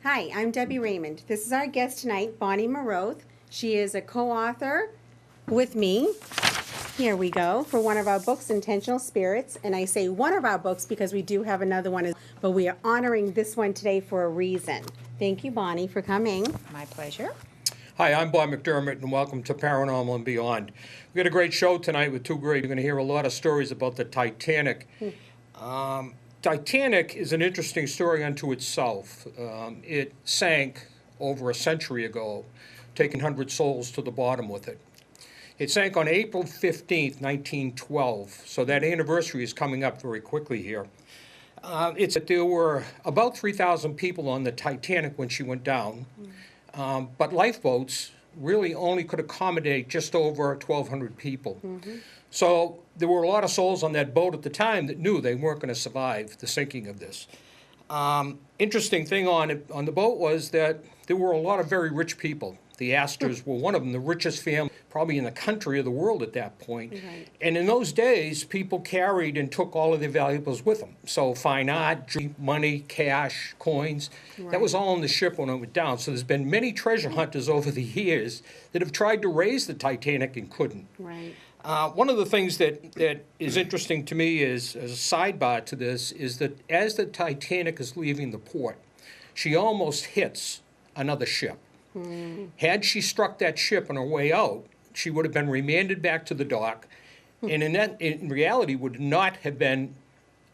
Hi, I'm Debbie Raymond. This is our guest tonight, Bonnie Meroth. She is a co-author with me. Here we go, for one of our books, Intentional Spirits. And I say one of our books because we do have another one, but we are honoring this one today for a reason. Thank you, Bonnie, for coming. My pleasure. Hi, I'm Bonnie McDermott, and welcome to Paranormal and Beyond. We've got a great show tonight with two great. You're going to hear a lot of stories about the Titanic. Titanic is an interesting story unto itself. It sank over a century ago, taking 100 souls to the bottom with it. It sank on April 15th, 1912, so that anniversary is coming up very quickly here. There were about 3,000 people on the Titanic when she went down, but lifeboats really only could accommodate just over 1,200 people. So there were a lot of souls on that boat at the time that knew they weren't going to survive the sinking of this. Interesting thing on the boat was that there were a lot of very rich people. The Astors were one of them, the richest family probably in the country or the world at that point. Right. And in those days, people carried and took all of their valuables with them. So fine art, jewelry, money, cash, coins, that was all on the ship when it went down. So there's been many treasure hunters over the years that have tried to raise the Titanic and couldn't. Right. One of the things that is interesting to me is, as a sidebar to this, is that as the Titanic is leaving the port, she almost hits another ship. Had she struck that ship on her way out, she would have been remanded back to the dock, and in reality would not have been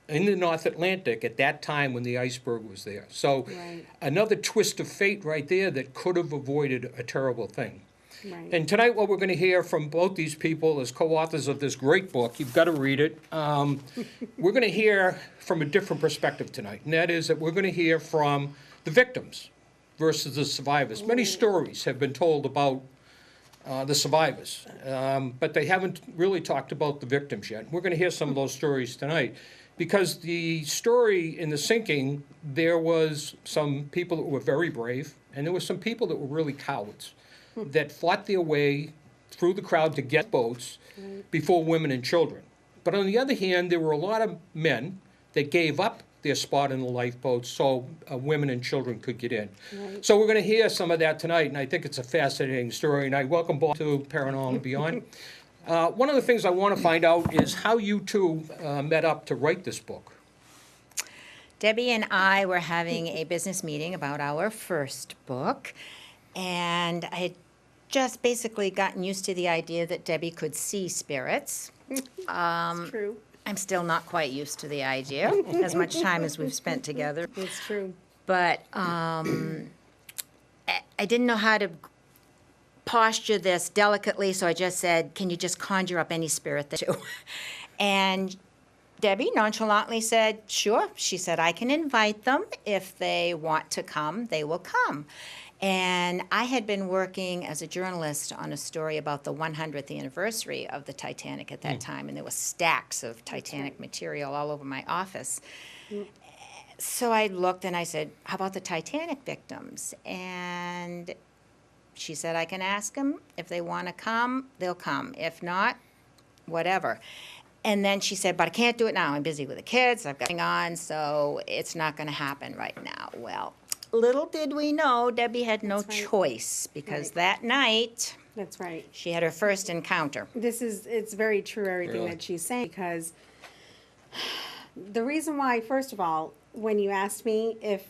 in the North Atlantic at that time when the iceberg was there. So another twist of fate right there that could have avoided a terrible thing. Right. And tonight what we're going to hear from both these people as co-authors of this great book, you've got to read it, we're going to hear from a different perspective tonight, and that is that we're going to hear from the victims versus the survivors. Many stories have been told about the survivors, but they haven't really talked about the victims yet. We're going to hear some of those stories tonight because the story in the sinking, there was some people that were very brave, and there were some people that were really cowards that fought their way through the crowd to get boats before women and children. But on the other hand, there were a lot of men that gave up their spot in the lifeboat so women and children could get in. So we're going to hear some of that tonight, and I think it's a fascinating story. And I welcome both to Paranormal and Beyond. One of the things I want to find out is how you two met up to write this book. Debbie and I were having a business meeting about our first book, and I had just basically gotten used to the idea that Debbie could see spirits. It's true. I'm still not quite used to the idea, as much time as we've spent together. It's true. But I didn't know how to posture this delicately, so I just said, can you just conjure up any spirit that you? And Debbie nonchalantly said, sure. She said, I can invite them. If they want to come, they will come. And I had been working as a journalist on a story about the 100th anniversary of the Titanic at that time, and there were stacks of Titanic material all over my office. So I looked and I said, how about the Titanic victims? And she said, I can ask them. If they want to come, they'll come. If not, whatever. And then she said, but I can't do it now. I'm busy with the kids. I've got things on, so it's not going to happen right now. Well, little did we know, Debbie had no choice, because that night, That's right. she had her first encounter. It's very true, everything that she's saying, because the reason why, first of all, when you asked me if,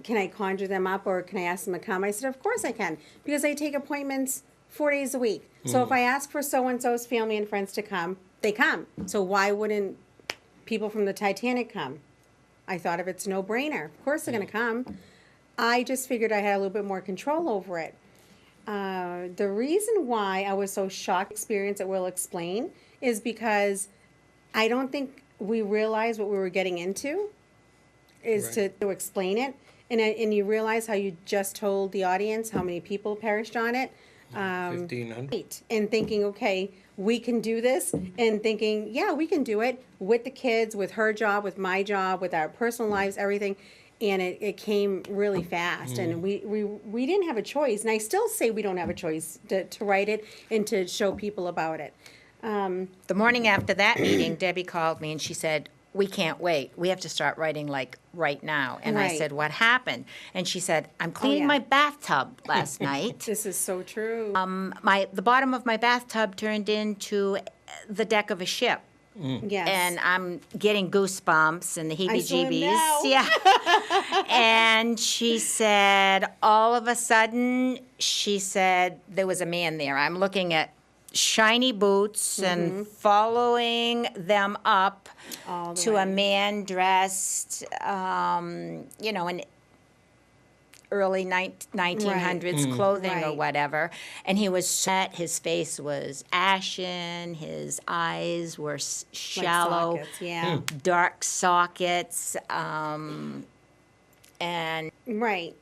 can I conjure them up or can I ask them to come, I said, of course I can, because I take appointments 4 days a week. So if I ask for so-and-so's family and friends to come, they come. So why wouldn't people from the Titanic come? I thought if it's no-brainer, of course they're going to come. I just figured I had a little bit more control over it. The reason why I was so shocked experience that we'll explain is because I don't think we realized what we were getting into is to explain it. And you realize how you just told the audience how many people perished on it. 1,500. And thinking, okay, we can do this, and thinking, yeah, we can do it with the kids, with her job, with my job, with our personal lives, everything. And it came really fast, and we didn't have a choice. And I still say we don't have a choice to write it and to show people about it. The morning after that meeting, Debbie called me and she said, we can't wait. We have to start writing like right now. And I Right. said, what happened? And she said, I'm cleaning yeah. my bathtub last night. This is so true. The bottom of my bathtub turned into the deck of a ship. Yes. And I'm getting goosebumps and the I saw him heebie-jeebies. now. Yeah. And she said, all of a sudden, she said, there was a man there. I'm looking at shiny boots and following them up All the to way. a man dressed, in early 1900s clothing or Right. whatever. And he was set, his face was ashen, his eyes were Like shallow, sockets, yeah. dark sockets. And Right.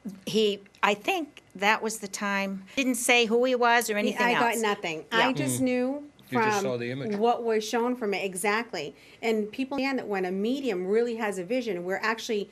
I think that was the time, didn't say who he was or anything I else. got nothing. Yeah. I just knew You just from saw the image. what was shown from it exactly. And people understand that when a medium really has a vision, we're actually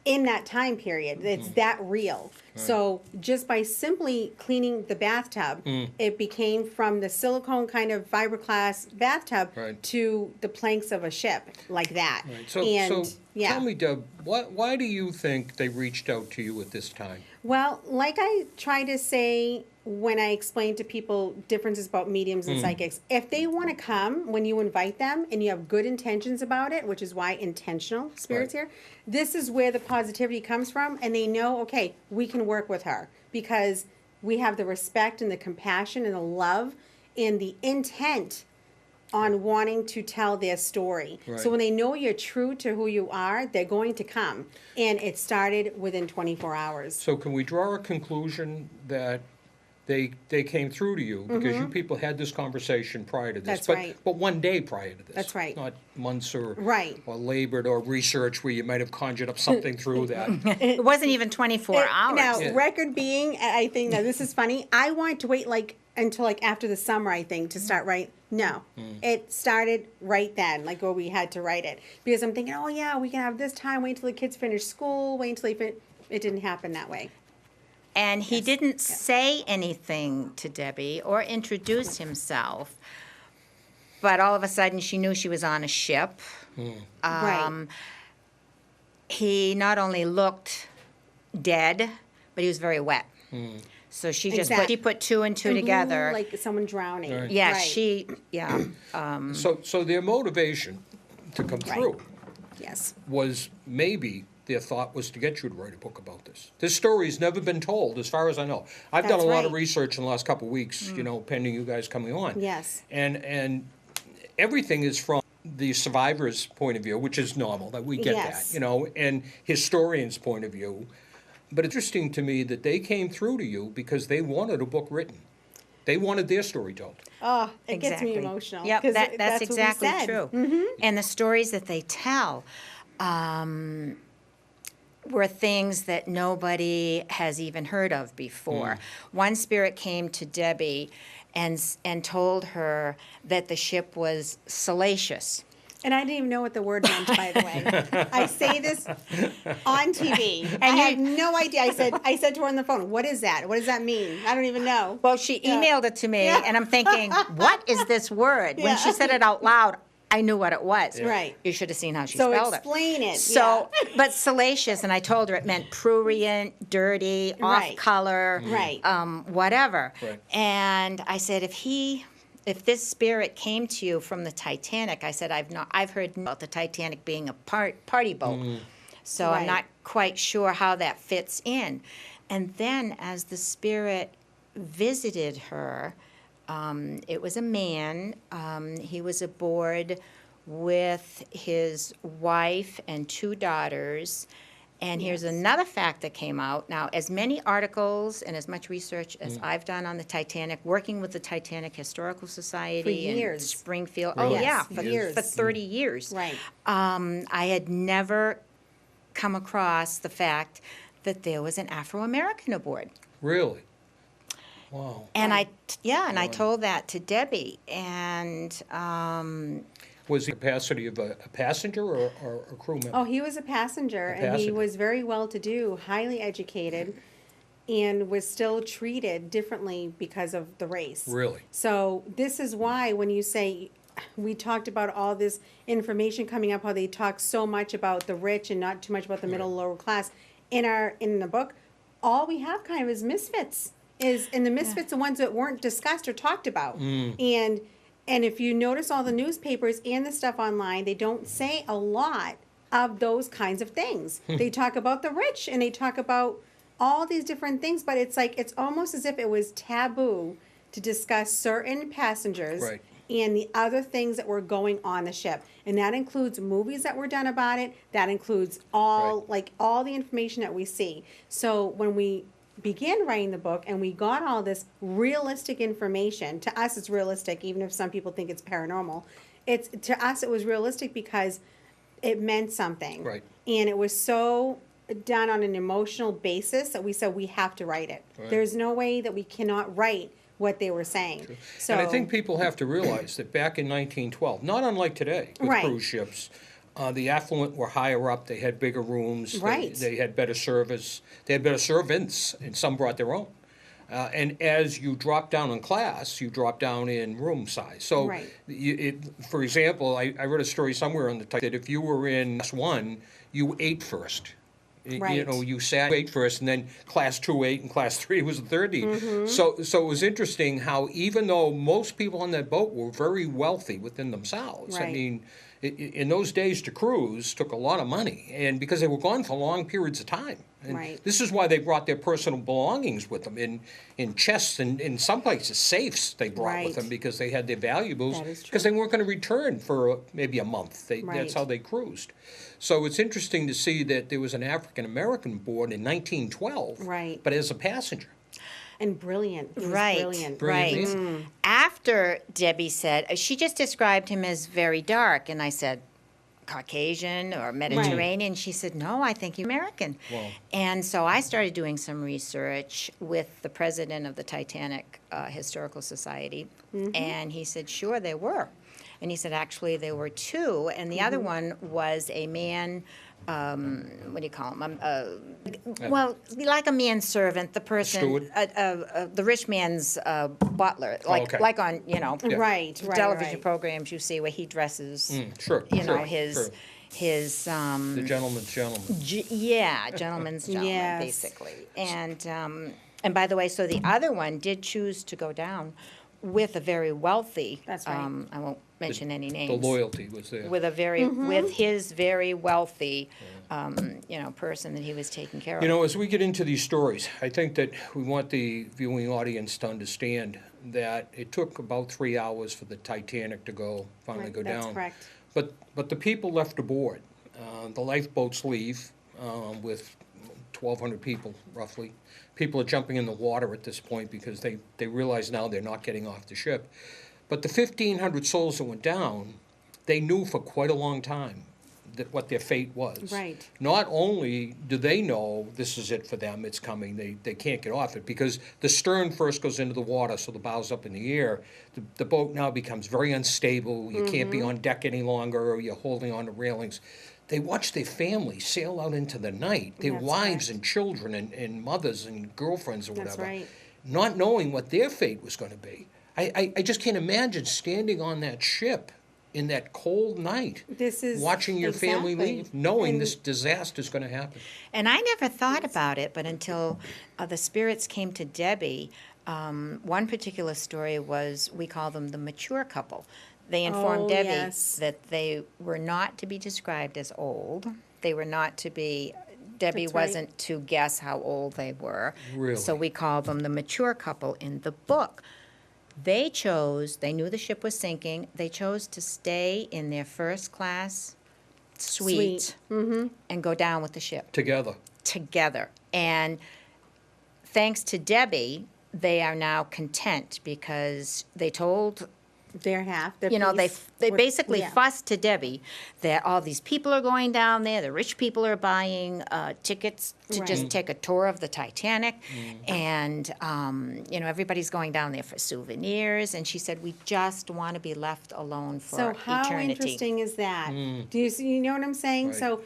in that time period. It's that real. So just by simply cleaning the bathtub, it became from the silicone kind of fiberglass bathtub Right. to the planks of a ship, like that. Right. So, And so yeah. tell me, Deb, why do you think they reached out to you at this time? Well, like I try to say when I explain to people differences about mediums and psychics, if they want to come when you invite them and you have good intentions about it, which is why intentional spirits Right. here, this is where the positivity comes from, and they know, okay, we can work with her because we have the respect and the compassion and the love and the intent on wanting to tell their story. Right. So when they know you're true to who you are, they're going to come. And it started within 24 hours. So can we draw a conclusion that they came through to you because you people had this conversation prior to this? That's but, right. But one day prior to this. That's right. Not months or Right. or labored or research where you might have conjured up something through that. It wasn't even 24 hours. Now, Yeah. record being, I think now this is funny. I wanted to wait until after the summer, I think, to start writing. No, it started right then, like where we had to write it, because I'm thinking, oh yeah, we can have this time. Wait until the kids finish school. Wait until they finish. It didn't happen that way. And he didn't say anything to Debbie or introduce himself. But all of a sudden, she knew she was on a ship. Right. He not only looked dead, but he was very wet. So she just Exactly. put two and two And together. blue, like someone drowning. Right. Yeah, Right. So their motivation to come through Yes. was maybe their thought was to get you to write a book about this. This story's never been told, as far as I know. I've done That's a lot of right. research in the last couple of weeks, pending you guys coming on. Yes. And everything is from the survivor's point of view, which is normal, that we get Yes. that, and historian's point of view. But it's interesting to me that they came through to you because they wanted a book written. They wanted their story told. Oh, it gets me Exactly. emotional. Yep, 'cause that's what we exactly said. true. And the stories that they tell were things that nobody has even heard of before. One spirit came to Debbie and told her that the ship was salacious. And I didn't even know what the word meant, by the way. I say this on TV. And I had no idea. I said to her on the phone, "What is that? What does that mean? I don't even know." Well, she emailed it to me, and I'm thinking, what is this word? When she Yeah. said it out loud, I knew what it was. Right. You should have seen how she So spelled explain it. So, but salacious, and I told her it meant prurient, dirty, Right. off color, Right. whatever. Right. And I said, if this spirit came to you from the Titanic, I said, I've heard about the Titanic being a party boat. So I'm Right. not quite sure how that fits in. And then as the spirit visited her, it was a man. He was aboard with his wife and two daughters. And here's another fact that came out. Now, as many articles and as much research as I've done on the Titanic, working with the Titanic Historical Society in years. Springfield. Really? Oh, yeah, Yes, for, years. for 30 years. Right. I had never come across the fact that there was an Afro-American aboard. Really? Wow. And I told that to Debbie, and Was the capacity of a passenger or a crew member? Oh, he was a passenger, and he passenger. was very well-to-do, highly educated, and was still treated differently because of the race. Really? So this is why when you say we talked about all this information coming up, how they talk so much about the rich and not too much about the middle lower class. In the book, all we have kind of is misfits. And the misfits are ones that weren't discussed or talked about. And if you notice all the newspapers and the stuff online, they don't say a lot of those kinds of things. They talk about the rich and they talk about all these different things, but it's like, it's almost as if it was taboo to discuss certain passengers Right. and the other things that were going on the ship. And that includes movies that were done about it. That includes all the information that we see. So when we began writing the book and we got all this realistic information, to us it's realistic, even if some people think it's paranormal. To us it was realistic because it meant something. Right. And it was so done on an emotional basis that we said we have to write it. Right. There's no way that we cannot write what they were saying. So And I think people have to realize that back in 1912, not unlike today with Right. cruise ships, the affluent were higher up, they had bigger rooms, Right. they had better service, they had better servants, and some brought their own. And as you drop down in class, you drop down in room size. So, Right. for example, I read a story somewhere on the type that if you were in class 1, you ate first. You Right. know, you ate first, and then class 2 ate, and class 3 was the third eat. Mm-hmm. So it was interesting how even though most people on that boat were very wealthy within themselves, I Right. mean, in those days to cruise took a lot of money, and because they were gone for long periods of time. And Right. this is why they brought their personal belongings with them in chests and in some places safes they brought with Right. them because they had their valuables That is true. because they weren't going to return for maybe a month. Right. That's how they cruised. So it's interesting to see that there was an African American aboard in 1912, Right. but as a passenger. and brilliant. He was Right, brilliant. right. Brilliant. After Debbie said, she just described him as very dark, and I said, Caucasian or Mediterranean. She said, no, I think he's American. Wow. And so I started doing some research with the president of the Titanic Historical Society, and he said, sure, there were. And he said, actually, there were two, and the other one was a man, what do you call him? Well, like a manservant, the person, Steward? the rich man's butler, okay. like on, you know, Right, television right. programs you see where he dresses, Sure, you know, sure, his, sure. his, The gentleman's gentleman. gentleman's gentleman, Yes. basically. And by the way, so the other one did choose to go down with a very wealthy. That's right. I won't mention any The names. loyalty was there. With a very, with his very wealthy, you know, person that he was taking care of. You know, as we get into these stories, I think that we want the viewing audience to understand that it took about 3 hours for the Titanic to finally go down. That's correct. But the people left aboard. The lifeboats leave with 1,200 people, roughly. People are jumping in the water at this point because they realize now they're not getting off the ship. But the 1,500 souls that went down, they knew for quite a long time what their fate was. Right. Not only do they know this is it for them, it's coming, they can't get off it, because the stern first goes into the water, so the bow's up in the air. The boat now becomes very unstable, you can't be on deck any longer, or you're holding on to railings. They watch their families sail out into the night, their That's wives correct. and children and mothers and girlfriends or That's whatever, right. not knowing what their fate was going to be. I just can't imagine standing on that ship in that cold night, This is watching your family exactly. leave, knowing And- this disaster is going to happen. And I never thought about it, but until the spirits came to Debbie, one particular story was, we call them the mature couple. They informed Oh, Debbie yes. that they were not to be described as old. They were not to be, Debbie That's right. wasn't to guess how old they were. Really? So we call them the mature couple in the book. They knew the ship was sinking, they chose to stay in their first class suite and go down with the ship Together. together. And thanks to Debbie, they are now content because they told, Their half. Their you know, they piece they would- basically yeah. fussed to Debbie that all these people are going down there, the rich people are buying tickets to Right. just take a tour of the Titanic, and, you know, everybody's going down there for souvenirs, and she said, we just want to be left alone for So how eternity. interesting is that? Do you know what I'm saying? Right. So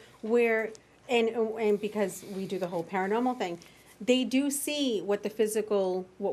and because we do the whole paranormal thing, they do see what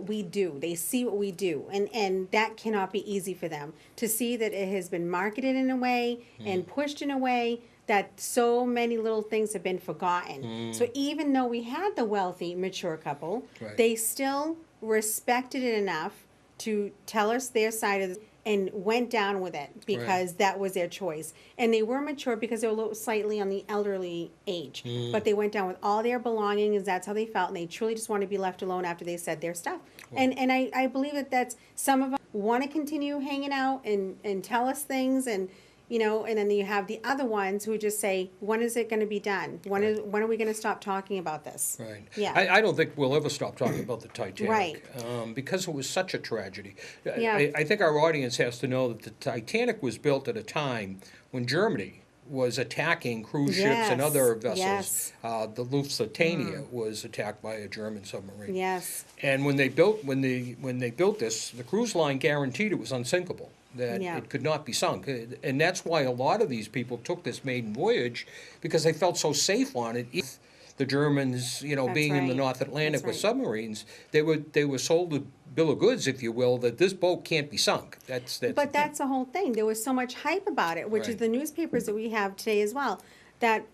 we do. They see what we do. And that cannot be easy for them to see that it has been marketed in a way and pushed in a way that so many little things have been forgotten. So even though we had the wealthy, mature couple, Right. they still respected it enough to tell us their side of the, and went down with it because that was their choice. And they were mature because they were a little slightly on the elderly age. But they went down with all their belongings. That's how they felt. And they truly just wanted to be left alone after they said their stuff. And I believe that that's, some of them want to continue hanging out and tell us things, and you know, and then you have the other ones who just say, when is it going to be done? When are we going to stop talking about this? Right. Yeah. I don't think we'll ever stop talking about the Titanic. Right. Because it was such a tragedy. Yeah. I think our audience has to know that the Titanic was built at a time when Germany was attacking cruise ships and other vessels. Yes. The Lusitania was attacked by a German submarine. Yes. And when they built this, the cruise line guaranteed it was unsinkable, that Yeah. it could not be sunk. And that's why a lot of these people took this maiden voyage, because they felt so safe on it. If the Germans, you know, That's being in the right. North Atlantic That's with right. submarines, they were sold a bill of goods, if you will, that this boat can't be sunk. That's But that's the whole thing. There was so much hype about it, which is Right. the newspapers that we have today as well, that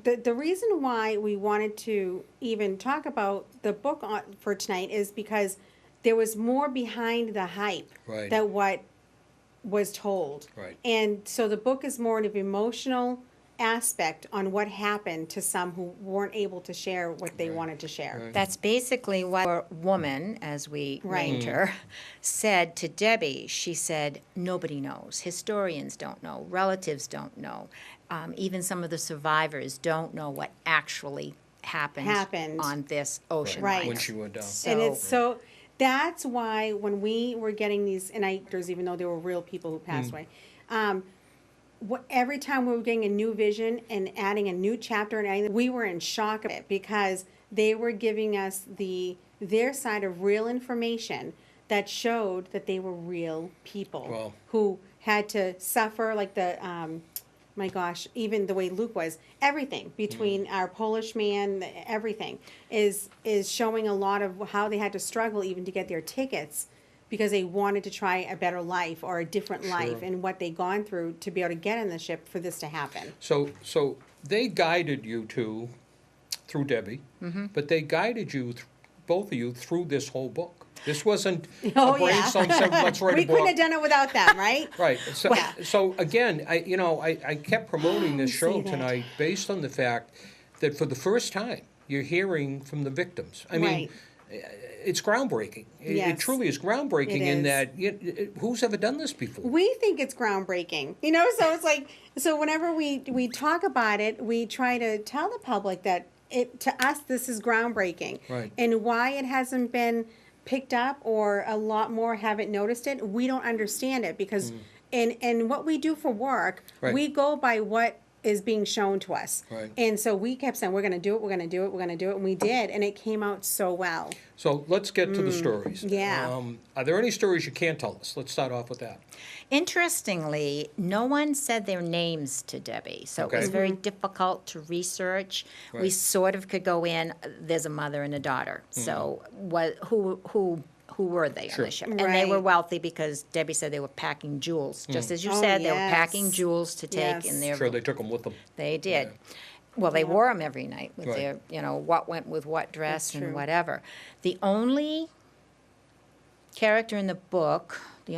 the reason why we wanted to even talk about the book for tonight is because there was more behind the hype Right. than what was told. Right. And so the book is more of an emotional aspect on what happened to some who weren't able to share what they wanted to share. That's basically what our woman, as we named her, said to Debbie. She said, nobody knows. Historians don't know. Relatives don't know. Even some of the survivors don't know what actually happened on this ocean Right. liner. when she went down. And it's so, that's why when we were getting these, and actors, even though they were real people who passed away, every time we were getting a new vision and adding a new chapter and adding, we were in shock of it because they were giving us their side of real information that showed that they were real people Wow. who had to suffer, like my gosh, even the way Luke was, everything between our Polish man, everything is showing a lot of how they had to struggle even to get their tickets because they wanted to try a better life or a different life, and what they gone through to be able to get in the ship for this to happen. So they guided you through Debbie, but they guided you, both of you, through this whole book. This wasn't Oh, a brainstorm, said, let's write We a book. couldn't have done it without them, right? Right. So, Yeah. so again, I kept promoting this show see that. tonight based on the fact that for the first time, you're hearing from the victims. I mean, Right. it's groundbreaking. It Yes. truly is groundbreaking It in is. that who's ever done this before? We think it's groundbreaking, you know. So it's like, so whenever we talk about it, we try to tell the public that to us this is groundbreaking, Right. and why it hasn't been picked up or a lot more haven't noticed it. We don't understand it because in what we do for work, Right. we go by what is being shown to us. Right. And so we kept saying, we're going to do it, we're going to do it, we're going to do it. And we did. And it came out so well. So let's get to the stories. Yeah. Are there any stories you can't tell us? Let's start off with that. Interestingly, no one said their names to Debbie, so it was Okay. very difficult to research. We Right. sort of could go in, there's a mother and a daughter, so who were they Sure. on the ship? And they were Right. wealthy because Debbie said they were packing jewels, just as you Oh, said, they were yes. packing jewels to take in Yes. their. Sure, they took them with them. They did. Yeah. Well, they wore them every night with Right. their, what went with what dress That's and true. whatever. The only character in the book, the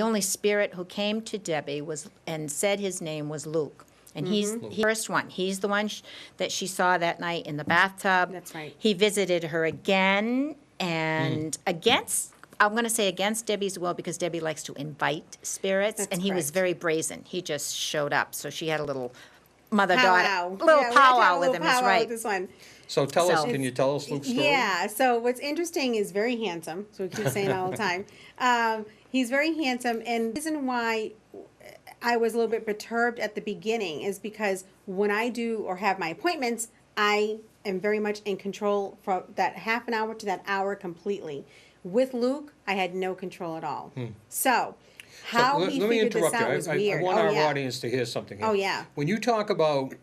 only spirit who came to Debbie and said his name was Luke. And he's the first one. He's the one that she saw that night in the bathtub. That's right. He visited her again and I'm going to say against Debbie's will because Debbie likes to invite spirits. That's and he was correct. very brazen. He just showed up. So she had a little mother-daughter, Powwow. little Yeah, we had to have powwow a with little him, is powwow right. with this one. So tell us, So- can you tell us Luke's story? Yeah, so what's interesting is very handsome. So we keep saying that all the time. He's very handsome, and the reason why I was a little bit perturbed at the beginning is because when I do or have my appointments, I am very much in control from that half an hour to that hour completely. With Luke, I had no control at all. So how So he let me figured this interrupt out you. was I weird. want Oh, our yeah. audience to hear something here. Oh, yeah. When you talk about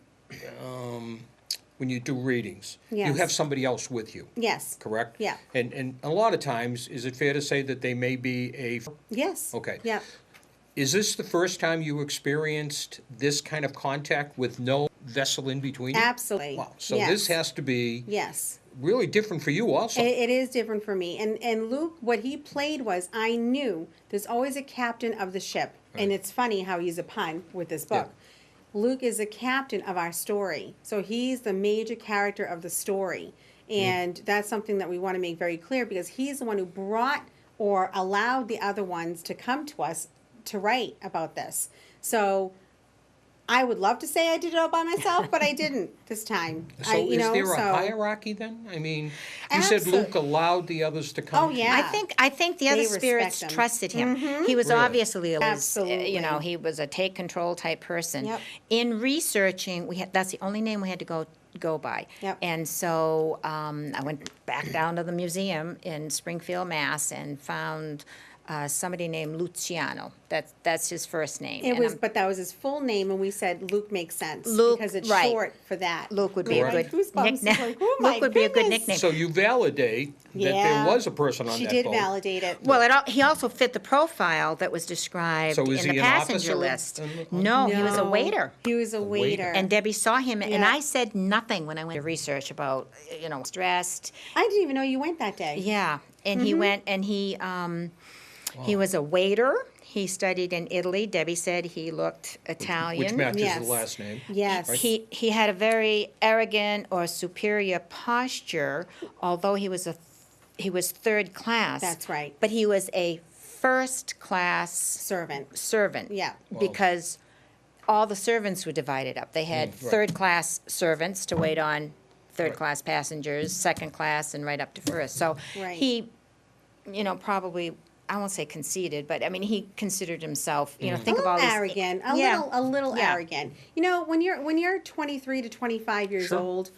when you do readings, you Yes. have somebody else with you, Yes. correct? Yeah. And a lot of times, is it fair to say that they may be a, Yes. Okay. Yeah. is this the first time you experienced this kind of contact with no vessel in between you? Absolutely. Wow, so Yes. this has to be Yes. really different for you also. It is different for me. And Luke, what he played was, I knew there's always a captain of the ship. And Right. it's funny how he's a pun with this book. Luke is the captain of our story. So he's the major character of the story. And that's something that we want to make very clear, because he's the one who brought or allowed the other ones to come to us to write about this. So I would love to say I did it all by myself, but I didn't this time. So is there a hierarchy then? I mean, you said Luke allowed the others to come. Oh, yeah. I think the other They respect spirits him. trusted him. He was Really? obviously, Absolutely. he was a take control type person. Yep. In researching, that's the only name we had to go by. Yep. And so I went back down to the museum in Springfield, Mass, and found somebody named Luciano. That's his first name. It And was, I'm- but that was his full name, and we said Luke makes sense. Luke, because it's right. short for that. Luke would be a Correct. good Goosebumps. It's nickname. like, oh my Luke would be a good goodness. nickname. So you validate that Yeah. there was a person on She that did boat. validate it. Well, he also fit the profile that was described So is in he the an passenger officer list. in the- No, he was a No, waiter. He was a waiter. waiter. And Debbie saw him, and Yeah. I said nothing when I went to research about, stressed. I didn't even know you went that day. Yeah, and he went, and he was a waiter. He studied in Italy. Debbie said he looked Italian. Which matches Yes. the last name. Yes. He had a very arrogant or superior posture, although he was third class. That's right. But he was a first class Servant. servant. Yeah. Because all the servants were divided up. They had right. third class servants to wait on third class passengers, second class, and right up to first. So Right. he, probably, I won't say conceited, but I mean, he considered himself, think of all these. Arrogant. Yeah. A little Yeah. arrogant. When you're 23 to 25 years Sure. old,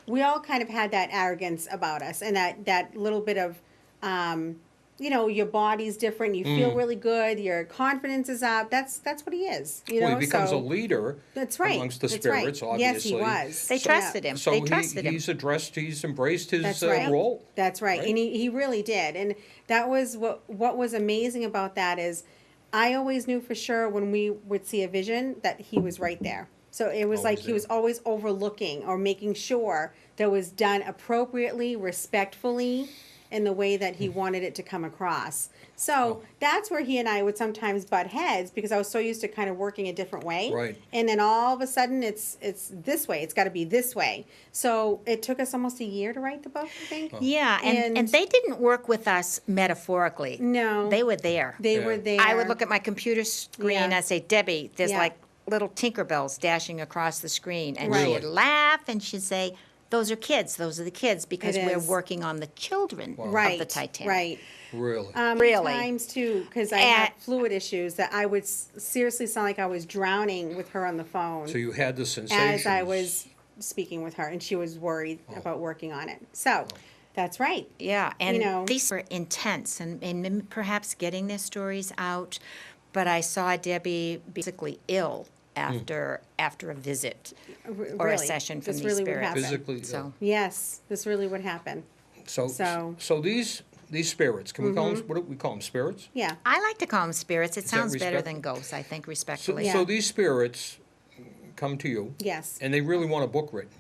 we all kind of had that arrogance about us, and that little bit of your body's different, you feel really good, your confidence is up. That's what he is. Well, he becomes so, a leader That's right. amongst the That's right. spirits, Yes, obviously. he was. They So- trusted him. So They trusted him. he's embraced his That's right. role. That's right. Right. And he really did. And that was what was amazing about that is I always knew for sure when we would see a vision that he was right there. So it was like Always he was always overlooking or making sure that was done appropriately, respectfully, in the way that he wanted it to come across. So that's where he and I would sometimes butt heads because I was so used to kind of working a different way. Right. And then all of a sudden it's this way. It's got to be this way. So it took us almost a year to write the book, I think. Yeah, and And- they didn't work with us metaphorically. No. They were there. They Yeah. were there. I would look at my computer screen Yeah. and I'd say, Debbie, there's Yeah. like little Tinkerbells dashing across the screen. And Really? she'd laugh and she'd say, those are the kids, because It we're is. working on the children right, of the Titanic. Right. Really? Really. Times too, because I And- had fluid issues that I would seriously sound like I was drowning with her on the phone So you had the sensations. as I was speaking with her, and she was worried about working on it. So, that's right. Yeah, and know. these were intense and perhaps getting their stories out. But I saw Debbie basically ill after a visit or a Really. session from This these really would spirits. happen. Physically So ill. Yes, this really would happen. So So- these spirits, can we call them, what do we call them, spirits? Yeah. I like to call them spirits. It that sounds better respect- than ghosts, I think, So, respectfully. Yeah. so these spirits come to you Yes. and they really want a book written.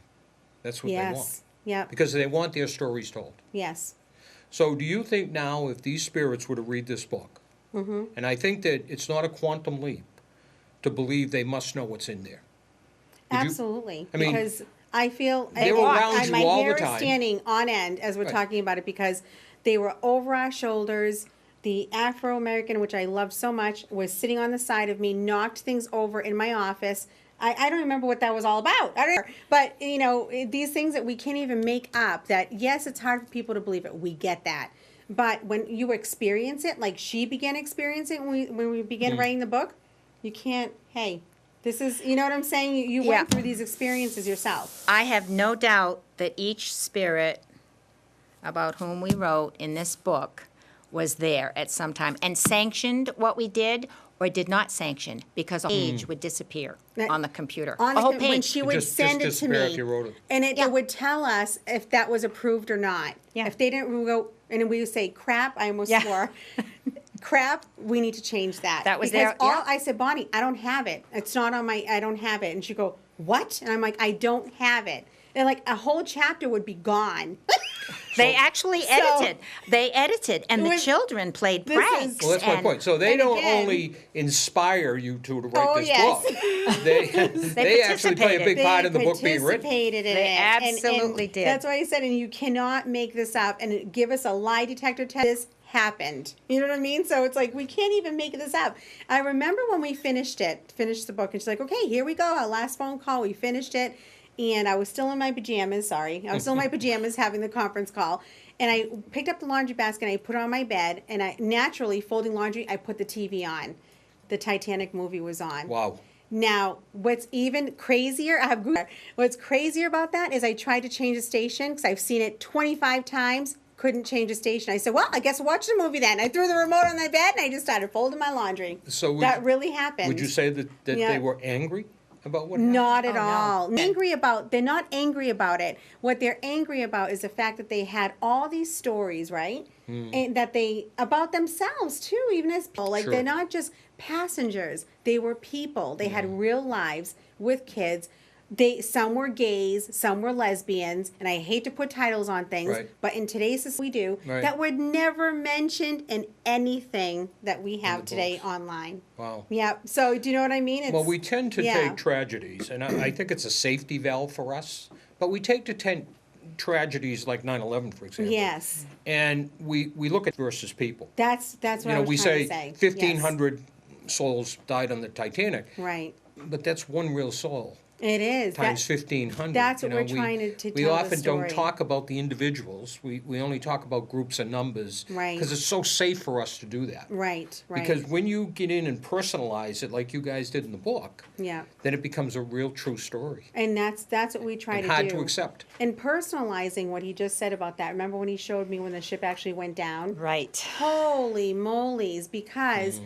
That's what they want. Yes. Yep. Because they want their stories told. Yes. So do you think now if these spirits were to read this book, and I think that it's not a quantum leap to believe they must know what's in there. Would you- Absolutely. I mean, because I feel they're around you my all the hair time. is standing on end as we're Right. talking about it because they were over our shoulders. The Afro American, which I loved so much, was sitting on the side of me, knocked things over in my office. I don't remember what that was all about. I don't know. But, these things that we can't even make up, that, yes, it's hard for people to believe it. We get that. But when you experience it, like she began experiencing when we began writing the book, you can't, hey, this is, you know what I'm saying? You Yeah. went through these experiences yourself. I have no doubt that each spirit about whom we wrote in this book was there at some time and sanctioned what we did or did not sanction, because a page would disappear on the computer. On A whole when page. she would Just send it to disappear me, if you wrote it. and it Yeah. would tell us if that was approved or not. Yeah. If they didn't go, and we would say, crap, I almost Yeah. swore. Crap, we need to change that. That was because their- yeah. I said, Bonnie, I don't have it. It's not on my, I don't have it. And she'd go, what? And I'm like, I don't have it. And like a whole chapter would be gone. They actually edited. They edited, and It the was- children played this is- pranks. Well, that's my and- point. So they and don't again- only inspire you to write Oh, this yes. book. They actually play a big They part in the book being written. participated in They it. absolutely did. That's why I said, and you cannot make this up and give us a lie detector test. This happened. You know what I mean? So it's like, we can't even make this up. I remember when we finished the book, and she's like, okay, here we go. Our last phone call, we finished it. And I was still in my pajamas, sorry. I was still in my pajamas having the conference call. And I picked up the laundry basket and I put it on my bed. And I naturally, folding laundry, I put the TV on. The Titanic movie was on. Wow. Now, what's even crazier, what's crazier about that is I tried to change the station because I've seen it 25 times, couldn't change the station. I said, well, I guess I'll watch the movie then. I threw the remote on my bed and I just started folding my laundry. So that really happened. Would you say that Yeah. they were angry about what happened? Not at Oh, no. all. They're not angry about it. What they're angry about is the fact that they had all these stories, right? And that about themselves too, even as people. Like, Sure. they're not just passengers. They were people. They had real lives with kids. Some were gays, some were lesbians, and I hate to put titles on things, Right. but in today's society we do, Right. that were never mentioned in anything that we have the today books. online. Wow. Yeah. So do you know what I mean? Well, we tend to yeah. take tragedies, and I think it's a safety valve for us, but we take tragedies like 9/11, for example. Yes. And we look at versus people. That's what You I know, was we trying say to say. 1,500 souls died on the Titanic, Yes. Right. but that's one real soul It is. times 1,500. that's what You know, we're trying to We tell the often don't story. talk about the individuals. We only talk about groups and numbers. Right. Because it's so safe for us to do that. Right. Right. Because when you get in and personalize it like you guys did in the book, yeah. then it becomes a real true story. And that's what we try And to hard do. to accept. And personalizing what he just said about that. Remember when he showed me when the ship actually went down? Right. Holy moly's! Because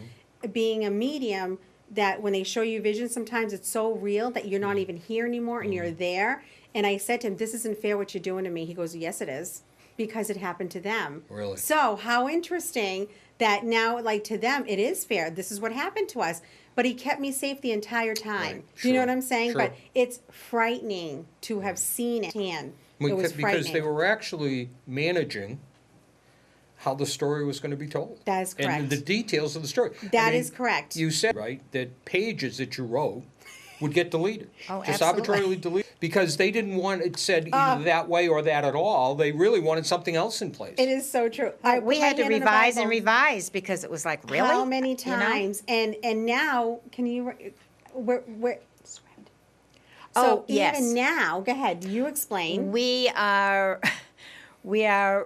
being a medium, that when they show you vision, sometimes it's so real that you're not even here anymore and you're there. And I said to him, "This isn't fair what you're doing to me." He goes, "Yes, it is, because it happened to them." Really? So how interesting that now, like, to them, it is fair. This is what happened to us. But he kept me safe the entire time. Right. Do you know Sure. what I'm saying? Sure. But it's frightening to have seen it. It was Because frightening. they were actually managing how the story was going to be told. That is correct. And the details of the story. That is correct. You said, right, that pages that you wrote would get deleted. Oh, Just absolutely. arbitrarily deleted. Because they didn't want it said either that way or that at all. They really wanted something else in place. It is so true. We put my had to hand on the revise and Bible. revise because it was like, really? How many You know? times? And now, can you? We're Oh, so yes. even now, go ahead. You explain. We are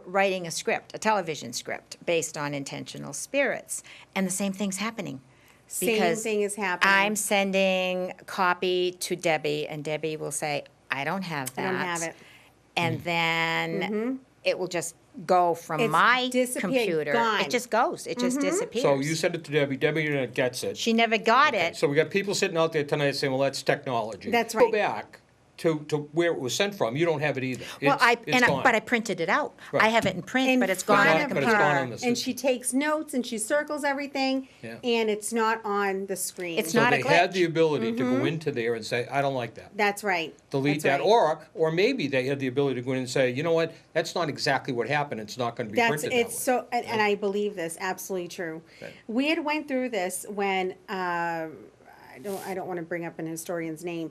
writing a script, a television script based on intentional spirits, and the same thing's happening. Same because thing is happening. I'm sending copy to Debbie, and Debbie will say, "I don't have I that." don't have it. And then it will just go from It's my disappeared, computer. gone. It just goes. It just disappears. So you sent it to Debbie. Debbie gets it. She never got it. So we got people sitting out there tonight saying, well, that's technology. That's Go right. back to where it was sent from. You don't have it either. Well, It's gone. but I printed it out. Right. I have it in print, In but it's gone front on of the But it's computer. gone her, on the and system. she takes notes and she circles everything, Yeah. and it's not on the screen. It's So not a they had glitch. the ability to go into there and say, I don't like that. That's right. Delete That's that. right. Or maybe they had the ability to go in and say, you know what, that's not exactly what happened. It's not going to be That's printed it's that way. so, and I believe this absolutely true. Okay. We had went through this when I don't want to bring up an historian's name,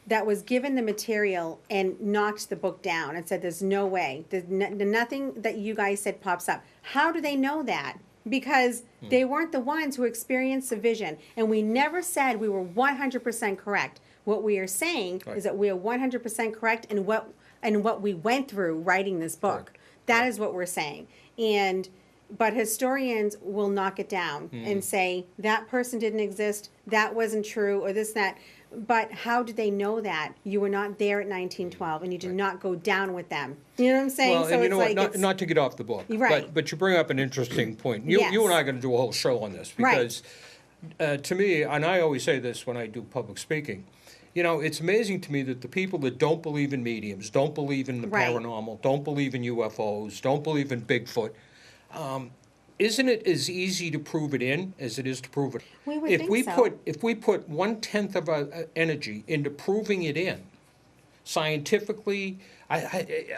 that was given the material and knocked the book down and said, "There's no way. There's nothing that you guys said pops up." How do they know that? Because they weren't the ones who experienced the vision, and we never said we were 100% correct. What we are saying Right. is that we are 100% correct in what we went through writing this book. Correct. That is what we're saying. But historians will knock it down and say that person didn't exist, that wasn't true, or this, that. But how did they know that? You were not there at 1912, and you did not go down with them. You know what I'm saying? Well, and you know what, it's- not to get off the book, Right. but you bring up an interesting point. You Yes. and I are going to do a whole show on this Right. because To me, and I always say this when I do public speaking, you know, it's amazing to me that the people that don't believe in mediums, don't believe in the Right. paranormal, don't believe in UFOs, don't believe in Bigfoot, isn't it as easy to prove it in as it is to prove it? We would think so. If we put 1/10 of our energy into proving it in, scientifically,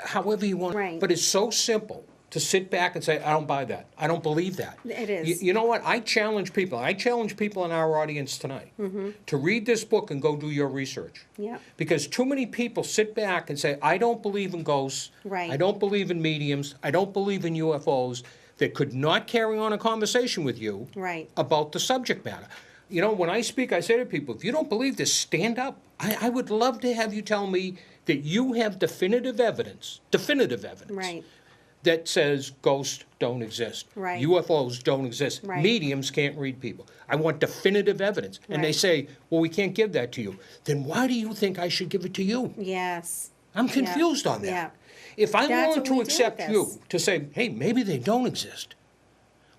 however you want, Right. but it's so simple to sit back and say, I don't buy that. I don't believe that. It is. You know what? I challenge people in our audience tonight to read this book and go do your research. Yep. Because too many people sit back and say, I don't believe in ghosts. Right. I don't believe in mediums. I don't believe in UFOs. That could not carry on a conversation with you Right. about the subject matter. You know, when I speak, I say to people, if you don't believe this, stand up. I would love to have you tell me that you have definitive evidence, Right. that says ghosts don't exist. Right. UFOs don't exist. Right. Mediums can't read people. I want definitive evidence. And they Right. say, well, we can't give that to you. Then why do you think I should give it to you? Yes. I'm confused on that. Yeah. If I'm That's willing what to we do accept with you this. to say, hey, maybe they don't exist,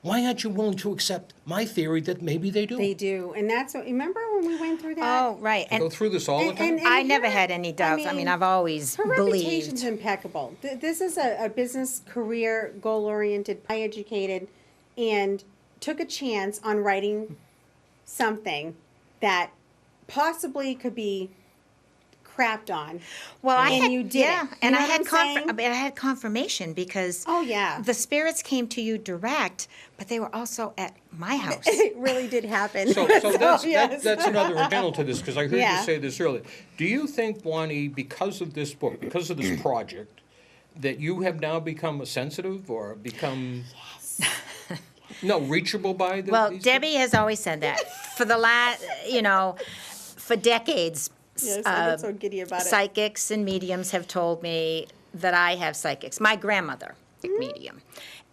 why aren't you willing to accept my theory that maybe they do? They do. And that's what, remember when we went through that? Oh, right. I go And through this all the And- time. and- I never her- had any doubts. I mean, I've always Her reputation's believed. impeccable. This is a business career, goal-oriented, high-educated, and took a chance on writing something that possibly could be crapped on. Well, I and had, you did yeah, it. You and know I what had I'm saying? I had confirmation because Oh, yeah. the spirits came to you direct, but they were also at my house. It really did happen. So yes. that's another angle to this, because I heard Yeah. you say this earlier. Do you think, Bonnie, because of this book, because of this project, that you have now become a sensitive or become no reachable by the? Well, these Debbie has always said that for the last, for decades. Yes, I get so giddy about it. Psychics and mediums have told me that I have psychics. My grandmother, medium,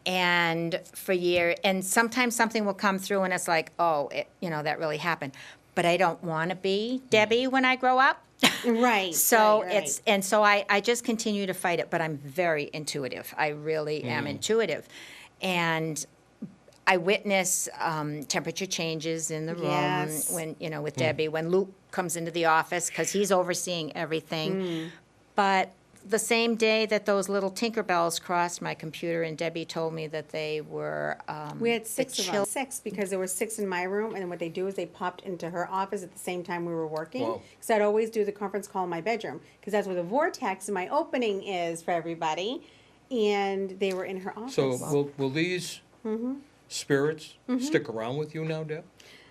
and for years, and sometimes something will come through, and it's like, oh, that really happened. But I don't want to be Debbie when I grow up. Right. So right. so I just continue to fight it, but I'm very intuitive. I really am intuitive, and I witness temperature changes in the room Yes. when with Debbie, when Luke comes into the office because he's overseeing everything. But the same day that those little Tinkerbells crossed my computer, and Debbie told me that they were We had the 6 of them. 6 because there were 6 in my room, and then what they do is they popped into her office at the same time we were working. Wow. Because I'd always do the conference call in my bedroom, because that's where the vortex in my opening is for everybody. And they were in her office. So will these spirits stick around with you now, Deb?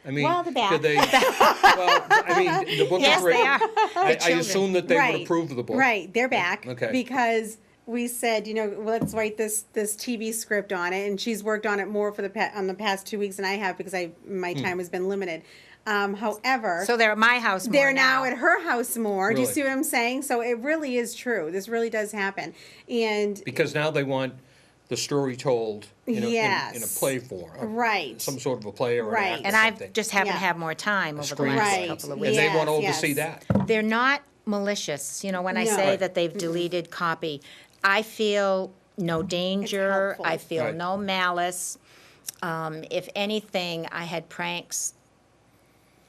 I mean, Well, the back. did they? Well, I mean, the book Yes, is written. they are. I children. assume that they would Right. approve of the book. Right, they're back. Okay. Because we said, let's write this TV script on it, and she's worked on it more for on the past 2 weeks than I have because my time has been limited. However, So they're at my house more they're now at her house more. Do you Really? see what I'm saying? So it really is true. This really does happen, and Because now they want the story told in a Yes. play form. Right. Some sort of a play or an Right. act or And something. I've just happened to Yeah. have more time over the screenplay. last Right. couple of And weeks. they want to Yes, oversee yes. that. They're not malicious. When I No. say Right. that they've deleted copy, I feel no danger. helpful. I feel Right. no malice. If anything, I had pranks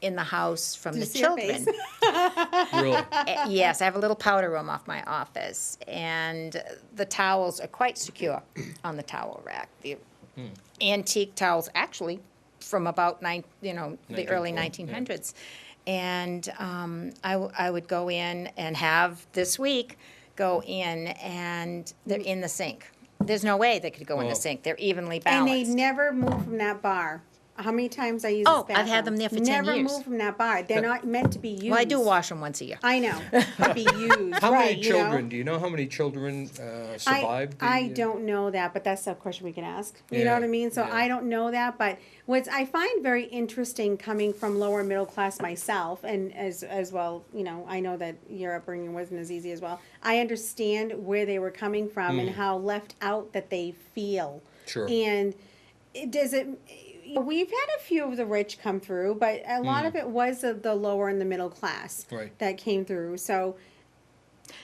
in the house from Did the you see her children. face? Really. Yes, I have a little powder room off my office, and the towels are quite secure on the towel rack. The antique towels, actually, from about the early 1900s. And I would go in and have this week go in, and they're in the sink. There's no way they could go in Oh. the sink. They're evenly And they balanced. never move from that bar. How many times I use Oh, this I've had bathroom? them there for 10 Never years. move from that bar. They're not meant to be used. Well, I do wash them once a year. I know. To be used. How right, many children? Do you know how many children survived? I don't know that, but that's a question we can ask. You know Yeah, what I mean? So yeah. I don't know that, but what I find very interesting coming from lower middle class myself, and as well, I know that your upbringing wasn't as easy as well. I understand where they were coming from and how left out that they feel. Sure. And we've had a few of the rich come through, but a lot of it was the lower and the middle class Right. that came through. So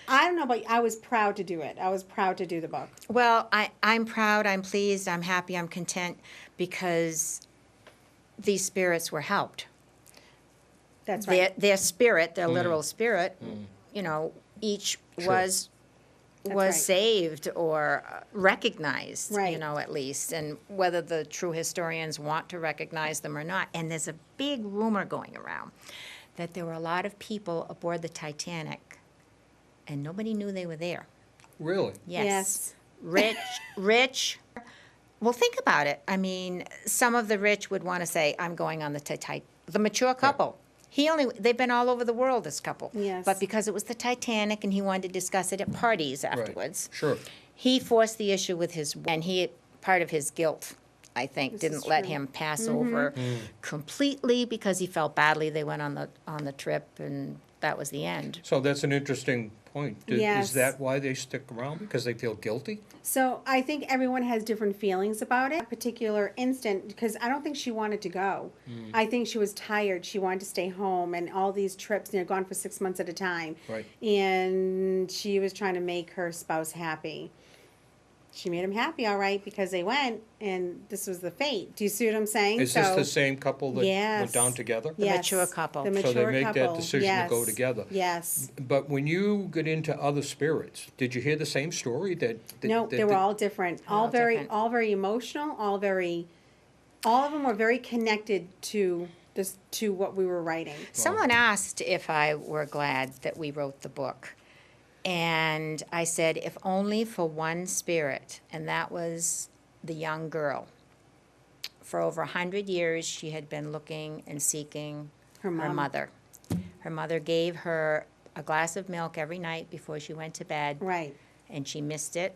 I don't know, but I was proud to do it. I was proud to do the book. Well, I'm proud, I'm pleased, I'm happy, I'm content, because these spirits were helped. That's right. Their spirit, their literal spirit, you know, each Sure. was right. saved or recognized, you Right. know, at least, and whether the true historians want to recognize them or not. And there's a big rumor going around that there were a lot of people aboard the Titanic, and nobody knew they were there. Really? Yes. Rich. Well, think about it. I mean, some of the rich would want to say, I'm going on the Titanic. The mature couple. They've been all over the world, this couple. Yes. But because it was the Titanic and he wanted to discuss it at parties Right. afterwards, Sure. he forced the issue with part of his guilt, I think, This didn't is let true. him pass over completely because he felt badly. They went on the trip and that was the end. So that's an interesting point. Yes. Is that why they stick around? Because they feel guilty? So I think everyone has different feelings about it. Particular instant, because I don't think she wanted to go. I think she was tired. She wanted to stay home, and all these trips, you know, gone for 6 months at a time. Right. And she was trying to make her spouse happy. She made him happy, all right, because they went, and this was the fate. Do you see what I'm saying? Is this the same couple that Yes. went down together? The mature couple. The So mature they make that couple. decision to go Yes. together. Yes. But when you get into other spirits, did you hear the same story No, they were all different. All different. very emotional. All of them were very connected to what we were writing. Someone asked if I were glad that we wrote the book. And I said, if only for one spirit, and that was the young girl. For over 100 years, she had been looking and seeking Her mom. mother. Her mother gave her a glass of milk every night before she went to bed, Right. and she missed it.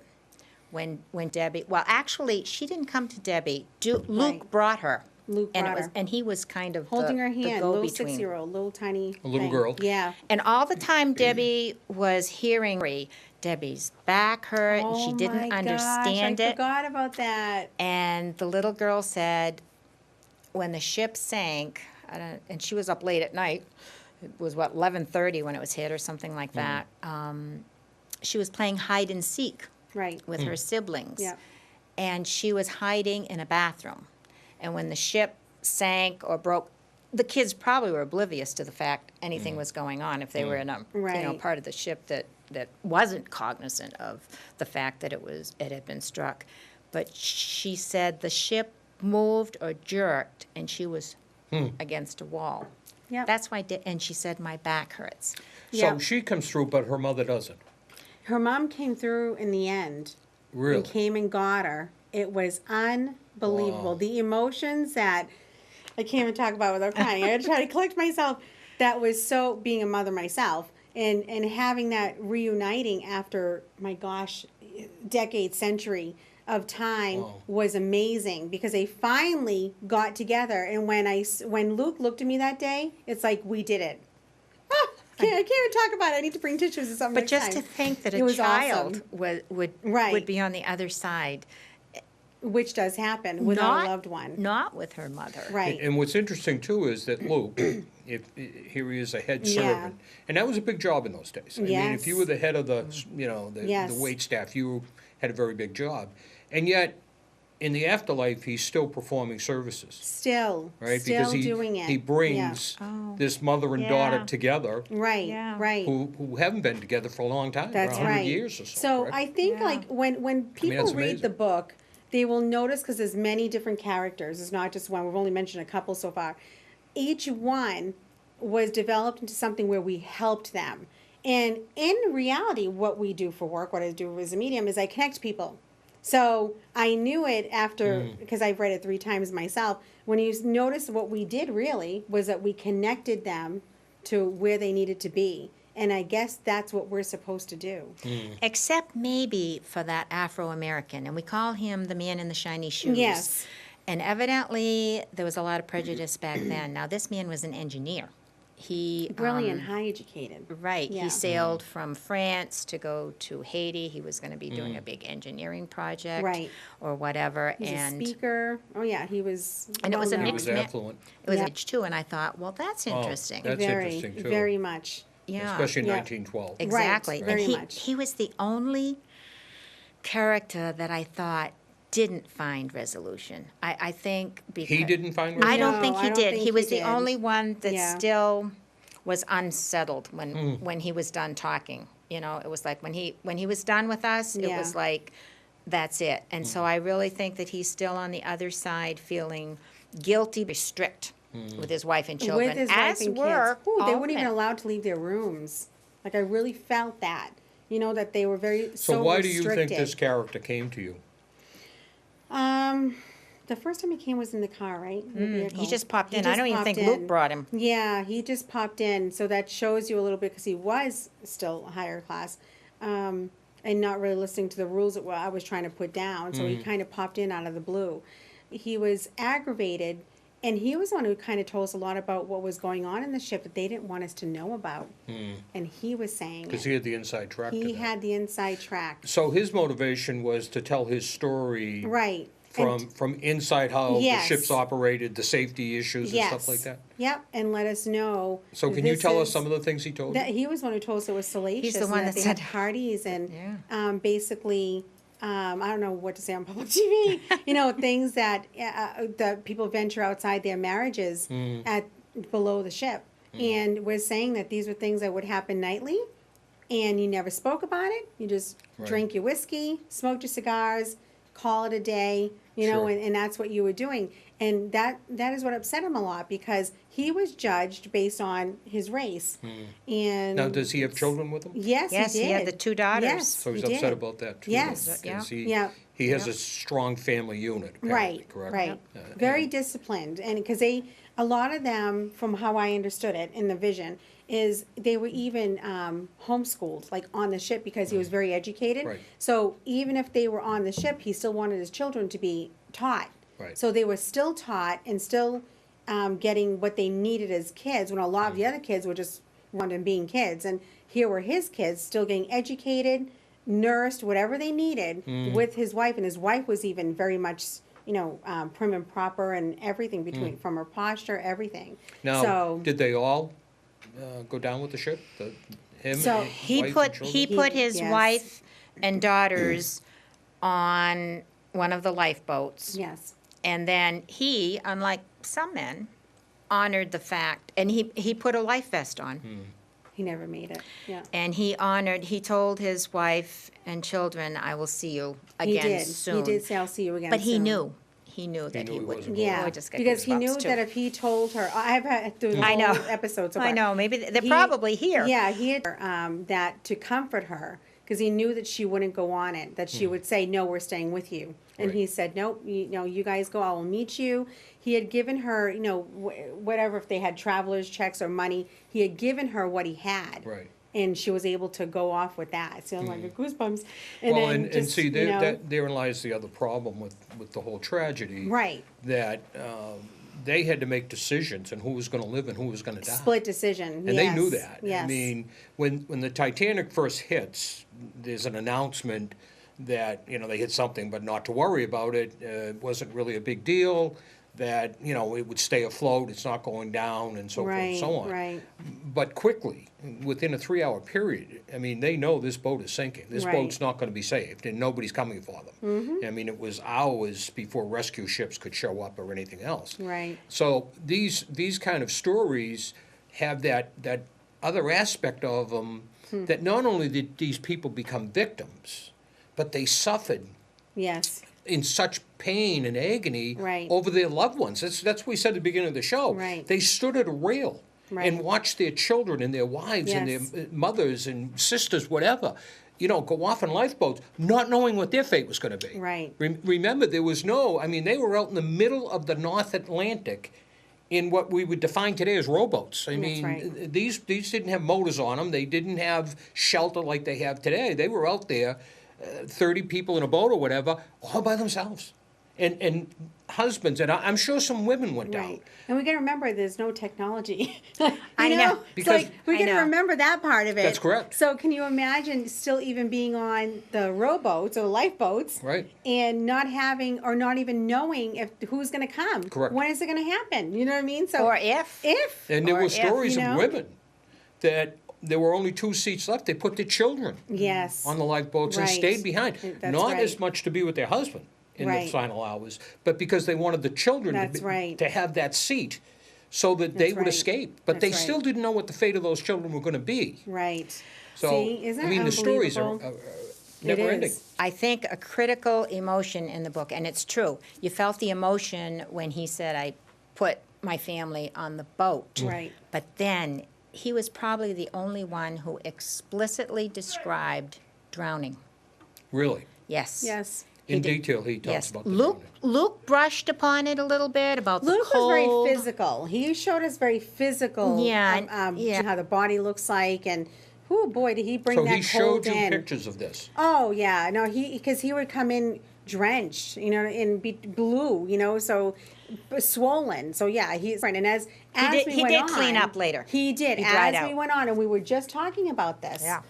When Debbie, well, actually, she didn't come to Debbie. Luke Right. brought her. Luke and brought it was, her. and he was kind of Holding the, her the hand, little go-between. 6-year-old, little tiny. A little thing. girl. Yeah. And all the time Debbie was hearing Debbie's back hurt and she Oh didn't my understand gosh, I it. forgot about that. And the little girl said, when the ship sank, and she was up late at night, it was 11:30 when it was hit or something like that. She was playing hide and seek Right. with her siblings. Yeah. And she was hiding in a bathroom. And when the ship sank or broke, the kids probably were oblivious to the fact anything was going on if they were in a Right. part of the ship that wasn't cognizant of the fact that it had been struck. But she said the ship moved or jerked and she was against a wall. Yep. That's why, and she said, my back hurts. So Yeah. she comes through, but her mother doesn't. Her mom came through in the end. Really? And came and got her. It was unbelievable. Wow. The emotions that I can't even talk about without crying. I had to try to collect myself. That was so, being a mother myself, and having that reuniting after, my gosh, decade, century of time Wow. was amazing, because they finally got together. And when Luke looked at me that day, it's like, we did it. Ah, I can't even talk about it. I need to bring tissues or something. But next just time. to think that It a was child awesome. would Right. be on the other side. Which does happen with our loved one. Not with her mother. Right. And what's interesting too is that Luke, here he is a head Yeah. servant, and that was a big job in those days. I mean, if you were the head of the, Yes. the wait staff, you had a very big job, and yet in the afterlife, he's still performing services, Still, right? still Because doing it. he brings Oh. this mother and daughter Yeah. together, Right, Yeah. right. who haven't been together for a long time, That's for 100 right. years or so. So correct? I think Yeah. like when people that's read amazing. the book, they will notice, because there's many different characters. It's not just one. We've only mentioned a couple so far. Each one was developed into something where we helped them. And in reality, what we do for work, what I do as a medium, is I connect people. So I knew it after, because I've read it 3 times myself. When you notice, what we did really was that we connected them to where they needed to be. And I guess that's what we're supposed to do. Except maybe for that Afro-American, and we call him the man in the shiny shoes. Yes. And evidently, there was a lot of prejudice back then. Now, this man was an engineer. He Brilliant, high educated. Right. Yeah. He sailed from France to go to Haiti. He was going to be doing a big engineering project, Right. or whatever. He's and a speaker. Oh yeah, he was. And it was a well-known. he mixed was ma- affluent, it was Yeah. rich too. And I thought, well, that's interesting. that's very, interesting, too. very much. Yeah. especially in Yeah. 1912. Exactly. very and much. he was the only character that I thought didn't find resolution. I think because... He didn't find I resolution? don't No, think I he don't did. think He was he the did. only one that Yeah. still was unsettled when he was done talking. You know, it was like when he was done with us, it Yeah. was like, that's it. And so I really think that he's still on the other side feeling guilty, very strict with his wife and children. With his wife as and were kids. Ooh, they all weren't even men. allowed to leave their rooms. Like, I really felt that. You know, that they were very, so So why do you think restricted. this character came to you? The first time he came was in the car, right? In the He vehicle. just popped He in. I just don't even popped think in. Luke brought him. Yeah, he just popped in, so that shows you a little bit, because he was still a higher class, and not really listening to the rules that I was trying to put down, so he kind of popped in out of the blue. He was aggravated, and he was the one who kind of told us a lot about what was going on in the ship that they didn't want us to know about. And he was saying Because it. he had the inside track to He that. had the inside track. So his motivation was to tell his story Right. And- from inside how Yes. the ship's operated, the safety issues and stuff like that? Yep, and let us know. So can you this tell us is- some of the things he told That you? he was one who told us it was salacious. one and that they had said- parties and Yeah. basically, I don't know what to say on public TV. You know, things that people venture outside their marriages at below the ship, and was saying that these were things that would happen nightly, and you never spoke about it. You just Right. drink your whiskey, smoked your cigars, call it a day. You know, Sure. and that's what you were doing. And that is what upset him a lot, because he was judged based on his race. And Now, does he have children with him? Yes, Yes, he did. he had the 2 daughters. Yes, So he's he upset did. about that too. Yes. then, 'cause Yeah. He has Yeah. a strong family unit, apparently, Right, correct? right. Uh, Very and- disciplined, and because a lot of them, from how I understood it in the vision, is they were even homeschooled, like on the ship, because he was very educated. Right. So even if they were on the ship, he still wanted his children to be taught. Right. So they were still taught and still getting what they needed as kids, when a lot of the other kids were just wanting being kids. And here were his kids still getting educated, nursed, whatever they needed with his wife. And his wife was even very much, you know, prim and proper and everything between, from her posture, everything. Now, So, did they all go down with the ship? Him, So, and his He wife put and children? he put his Yes. wife and daughters on one of the lifeboats. yes. And then he, unlike some men, honored the fact, and he put a life vest on. He never made it. Yeah. And he told his wife and children, I will see you He again did. soon. He did say, I'll see you again But he soon. knew that knew he he would. wasn't Yeah, Oh, I just got because he goosebumps, knew too. that if he told her, I've had through the I know. whole episode so I far. know, maybe they're He- probably here. Yeah, he had that to comfort her, because he knew that she wouldn't go on it, that she would say, no, we're staying with you. And Right. he said, nope, you guys go, I will meet you. He had given her, whatever, if they had traveler's checks or money, he had given her what he had. Right. And she was able to go off with that. So I'm like, goosebumps. And Well, then and just, see, you know, therein lies the other problem with the whole tragedy. right, That they had to make decisions on who was going to live and who was going to die. split decision. And they knew Yes, that. Yes. I mean, when the Titanic first hits, there's an announcement that, they hit something, but not to worry about it. It wasn't really a big deal, that, it would stay afloat, it's not going down, and so forth and right, so on. right. But quickly, within a 3-hour period, they know this boat is sinking. This Right. boat's not going to be saved, and nobody's coming for them. Mm-hmm. I mean, it was hours before rescue ships could show up or anything else. Right. So these kind of stories have that other aspect of them, that not only did these people become victims, but they suffered Yes. in such pain and agony Right. over their loved ones. That's what we said at the beginning of the show. Right. They stood at a rail Right. and watched their children and their wives and Yes. their mothers and sisters, whatever, go off in lifeboats, not knowing what their fate was going to be. Right. Remember, there was they were out in the middle of the North Atlantic in what we would define today as rowboats. I mean, right. these didn't have motors on them. They didn't have shelter like they have today. They were out there, 30 people in a boat or whatever, all by themselves. And husbands, and I'm sure some women went down. Right. And we got to remember there's no technology. I know. It's Because- like, we I got to know. remember that part of it. That's correct. So can you imagine still even being on the rowboats or lifeboats? Right. And not having or not even knowing who's going to come. Correct. When is it going to happen? You know what I mean? So Or if. And there Or were if, stories you of know. women that there were only 2 seats left. They put their children Yes. on the lifeboats and Right. stayed behind. That's Not right. as much to be with their husband, in the Right. final hours, but because they wanted the children That's right. to have that seat so that they That's would right. escape. But they That's still right. didn't know what the fate of those children were going to be. Right. So, See, isn't I that mean, the stories are unbelievable? never It ending. is. I think a critical emotion in the book, and it's true. You felt the emotion when he said, I put my family on the boat. Right. But then he was probably the only one who explicitly described drowning. Really. Yes. Yes. In did. detail, he talks Yes. about the Luke drowning. Luke brushed upon it a little bit about Luke the was very cold. physical. He showed us very physical. Yeah, and- yeah. How the body looks like, and oh boy, did he bring So that he cold showed you in. pictures of this. Oh yeah, no, because he would come in drenched, and be blue, so swollen. So yeah, he's right. And as he we went did clean on, up later. He did. He dried As we out. went on, and we were just talking about this. Yeah.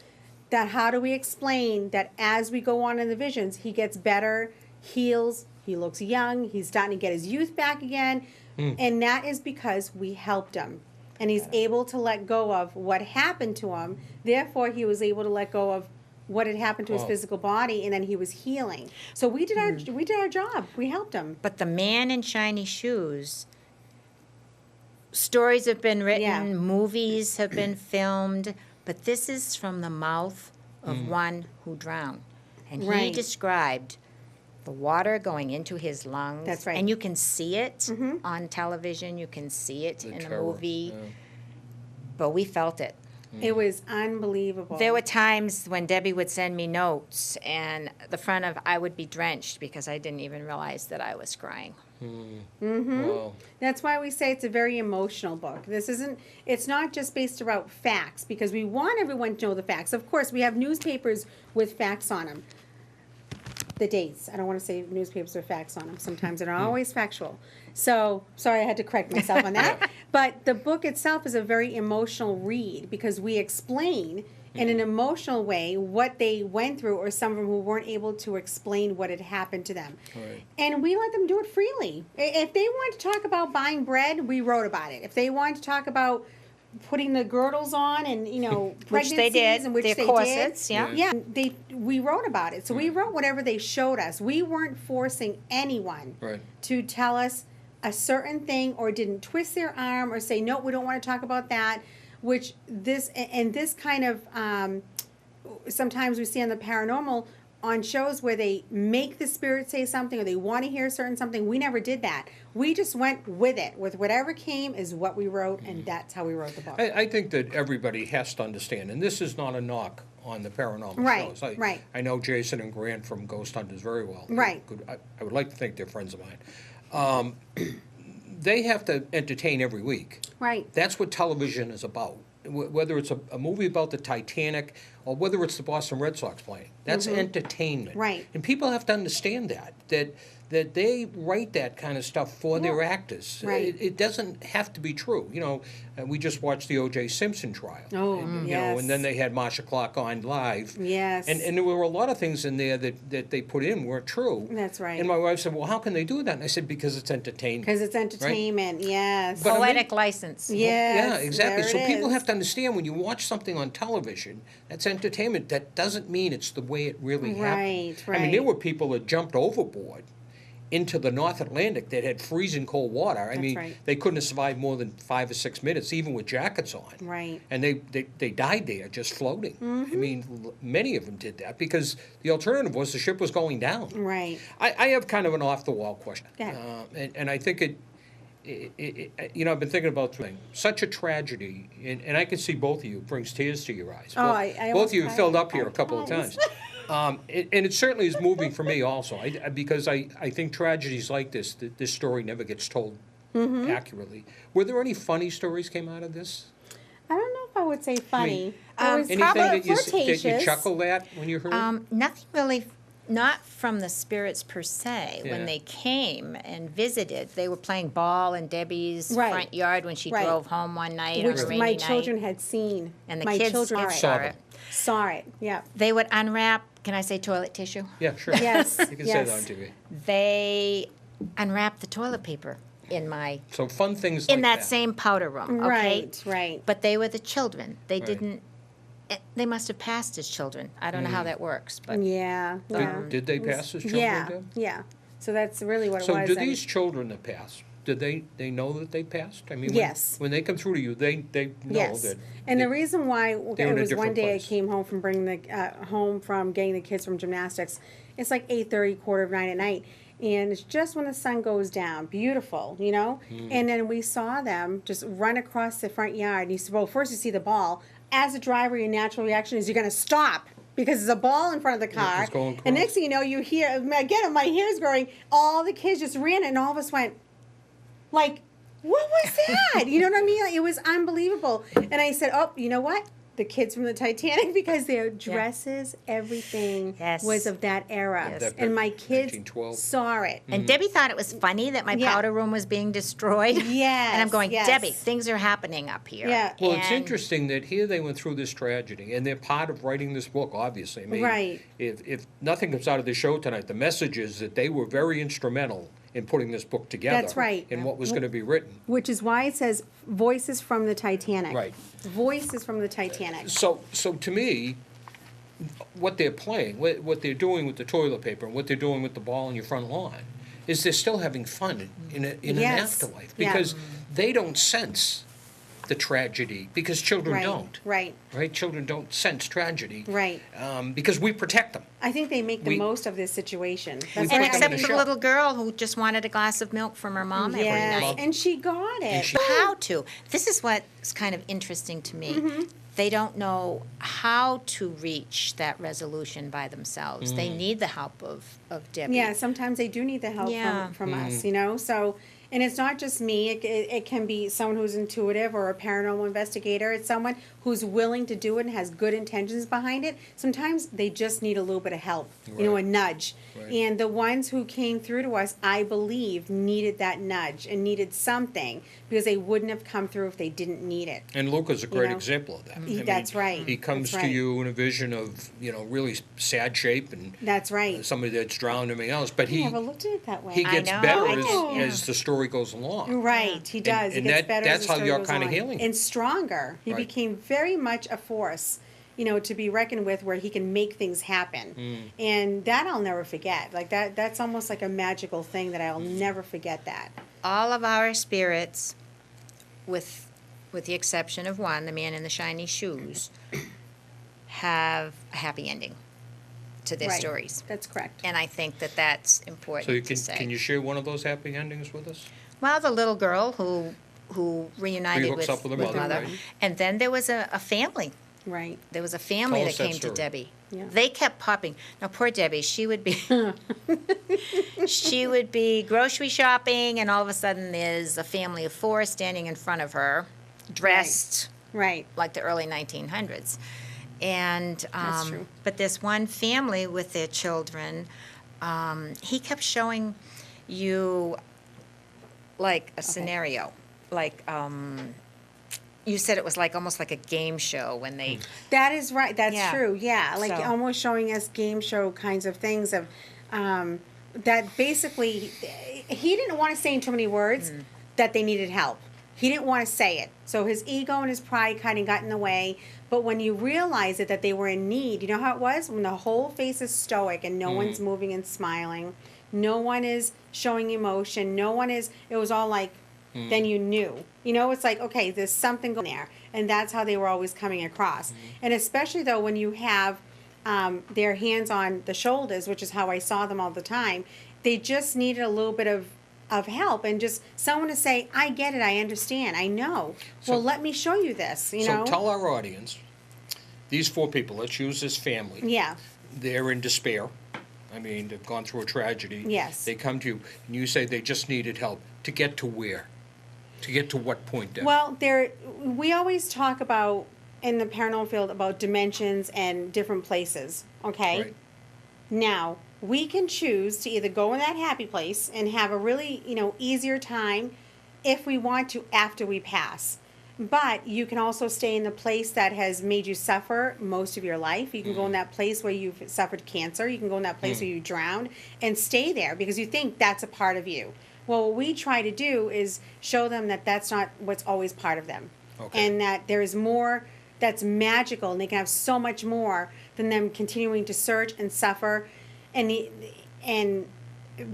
That how do we explain that as we go on in the visions, he gets better, heals, he looks young, he's starting to get his youth back again, and that is because we helped him. And he's able to let go of what happened to him. Therefore, he was able to let go of what had happened to his Wow. physical body, and then he was healing. So we did our job. We helped him. But the man in shiny shoes, stories have been written, Yeah. movies have been filmed, but this is from the mouth of Mm. one who drowned. And he Right. described the water going into his lungs. That's right. And you can see it on television, you can see it The in terror, a movie, yeah. but we felt it. It was unbelievable. There were times when Debbie would send me notes, and the front of I would be drenched because I didn't even realize that I was crying. Wow. That's why we say it's a very emotional book. It's not just based around facts, because we want everyone to know the facts. Of course, we have newspapers with facts on them. The dates. I don't want to say newspapers with facts on them. Sometimes they're not always factual. So, sorry, I had to correct myself on that. But the book itself is a very emotional read because we explain in an emotional way what they went through, or some of them who weren't able to explain what had happened to them. Right. And we let them do it freely. If they wanted to talk about buying bread, we wrote about it. If they wanted to talk about putting the girdles on and, Which they pregnancies, did, and which their they corsets, did. yeah. Yeah, we wrote about it. So we wrote whatever they showed us. We weren't forcing anyone Right. to tell us a certain thing, or didn't twist their arm or say, no, we don't want to talk about that, which this kind of, sometimes we see on the paranormal on shows where they make the spirit say something, or they want to hear certain something. We never did that. We just went with it. With whatever came is what we wrote, and that's how we wrote the book. I think that everybody has to understand, and this is not a knock on the paranormal Right, shows. right. I know Jason and Grant from Ghost Hunters very well. Right. I would like to think they're friends of mine. They have to entertain every week. Right. That's what television is about. Whether it's a movie about the Titanic or whether it's the Boston Red Sox playing, that's entertainment. Right. And people have to understand that they write that kind of stuff for their actors. Right. It doesn't have to be true. We just watched the O.J. Simpson trial. Oh, yes. And then they had Marsha Clark on live. Yes. And there were a lot of things in there that they put in weren't true. That's right. And my wife said, well, how can they do that? And I said, because it's entertainment. Because it's entertainment, yes. But I mean- Poetic license. Yes, Yeah, exactly. there So it people is. have to understand when you watch something on television, that's entertainment. That doesn't mean it's the way it really happened. Right, I mean, there right. were people that jumped overboard into the North Atlantic that had freezing cold water. I That's mean, right. they couldn't have survived more than 5 or 6 minutes, even with jackets on. Right. And they died there just floating. Mm-hmm. I mean, many of them did that because the alternative was the ship was going down. Right. I have kind of an off-the-wall question. Go ahead. And I think I've been thinking about such a tragedy, and I can see both of you, it brings tears to your eyes. Oh, Both- I Both of you have almost filled cried up here a 5 couple of times. times. And it certainly is moving for me also, because I think tragedies like this story never gets told Mm-hmm. accurately. Were there any funny stories came out of this? I don't know if I would say funny. It was Anything probably that you flirtatious. chuckled at when you heard it? Nothing really, not from the spirits per se. Yeah. When they came and visited, they were playing ball in Debbie's Right. front yard when she Right. drove home one night Which on a rainy my night. children had seen. And the my kids children saw Saw it. them. saw it. Yeah. They would unwrap, can I say toilet tissue? Yeah, sure. Yes, You can say that on yes. TV. They unwrapped the toilet paper in So fun things like in that same powder room, okay? Right. Right. But they were the children. They Right. didn't, they must have passed as children. I don't know how that works, but Yeah. Yeah. Did they pass as children? Yeah. Deb? Yeah. So that's really what it So was. do and- these children that pass, do they know that they passed? I mean, Yes. when they come through to you, they know Yes, that. and they- the reason why they're in it a was one different day place. I came home from bringing the home from getting the kids from gymnastics. It's like 8:30, 8:45 at night, and it's just when the sun goes down. Beautiful, you know. And then we saw them just run across the front yard. And you said, "Well, first you see the ball. As a driver, your natural reaction is you're going to stop." Because there's a ball in front of the car. it's going And across. next thing you know, you hear, again, my hair's growing. All the kids just ran, and all of us went, like, what was that? You know what I mean? Like, it was unbelievable. And I said, oh, you know what? The kids from the Titanic, because their dresses, everything Yes. was of that era. Yes. That And my kids 1912. saw it. And Debbie thought it was funny that my Yeah. powder room was being destroyed. Yes, And I'm going, yes. Debbie, things are happening up here. Yeah. Well, it's And- interesting that here they went through this tragedy, and they're part of writing this book, obviously. I mean, Right. If nothing comes out of the show tonight, the message is that they were very instrumental in putting this book together. That's right. And what was going to be written. Which is why it says Voices from the Titanic. Right. Voices from the Titanic. So to me, what they're playing, what they're doing with the toilet paper, and what they're doing with the ball in your front lawn, is they're still having fun in an Yes. afterlife. Yeah. Because they don't sense the tragedy, because children Right. don't. Right. Right? Children don't sense tragedy. Right. Because we protect them. I think they make the We- most of this situation. That's put what And them I in except a for the shop. little girl who just wanted a glass of milk from her mom every Yes, night. and she got it. she- How to? This is what's kind of interesting to me. Mm-hmm. They don't know how to reach that resolution by themselves. They need the help of Debbie. Yeah, sometimes they do need the help Yeah. from us, you know. So, and it's not just me. It can be someone who's intuitive or a paranormal investigator. It's someone who's willing to do it and has good intentions behind it. Sometimes they just need a little bit of help, you know, a Right. nudge. Right. And the ones who came through to us, I believe, needed that nudge and needed something because they wouldn't have come through if they didn't need it. And Luca's a great know, example of that. that's right. He comes That's to right. you in a vision of, really sad shape and That's right. somebody that's drowned and everything else. But I never looked at it that way. he I gets know, better I as, did, yeah. as the story goes along. Right, he does. and he gets that- better. that's as the how story you're goes kinda on. healing him. And stronger. He Right. became very much a force, you know, to be reckoned with, where he can make things happen. Mm. And that I'll never forget. Like that's almost like a magical thing that I'll never forget that. All of our spirits, with the exception of one, the man in the shiny shoes, have a happy ending to their Right. stories. That's correct. And I think that that's important So to say. can you share one of those happy endings with us? Well, the little girl who reunited Rehooks up with her mother, right. And then there was a family. Right. There was a family Tell that us that came to story. Debbie. Yeah. They kept popping. Now, poor Debbie, she would be she would be grocery shopping, and all of a sudden there's a family of four standing in front of her, dressed Right. like the early 1900s. And That's true. but this one family with their children, he kept showing you like a scenario, like you said it was like almost like a game show when they That is right. That's Yeah. true. Yeah, like So- almost showing us game show kinds of things of that. Basically, he didn't want to say in too many words that they needed help. He didn't want to say it, so his ego and his pride kind of got in the way. But when you realize it, that they were in need, you know how it was when the whole face is stoic and no one's moving and smiling, no one is showing emotion, no one is. It was all like. Then you knew. You know, it's like, okay, there's something going there. And that's how they were always coming across. And especially, though, when you have their hands on the shoulders, which is how I saw them all the time, they just needed a little bit of help and just someone to say, I get it, I understand, I know. So- Well, let me show you this, you know? So tell our audience, these four people, let's use this family. Yeah, They're in despair. I mean, they've gone through a tragedy. Yes. They come to you, and you say they just needed help. To get to where? To get to what point, Deb? well, we always talk about, in the paranormal field, about dimensions and different places, okay? Right. Now, we can choose to either go in that happy place and have a really, easier time if we want to after we pass. But you can also stay in the place that has made you suffer most of your life. You can go in that place where you've suffered cancer. You can go in that place where you drowned and stay there because you think that's a part of you. Well, what we try to do is show them that that's not what's always part of them. Okay. And that there is more that's magical and they can have so much more than them continuing to search and suffer and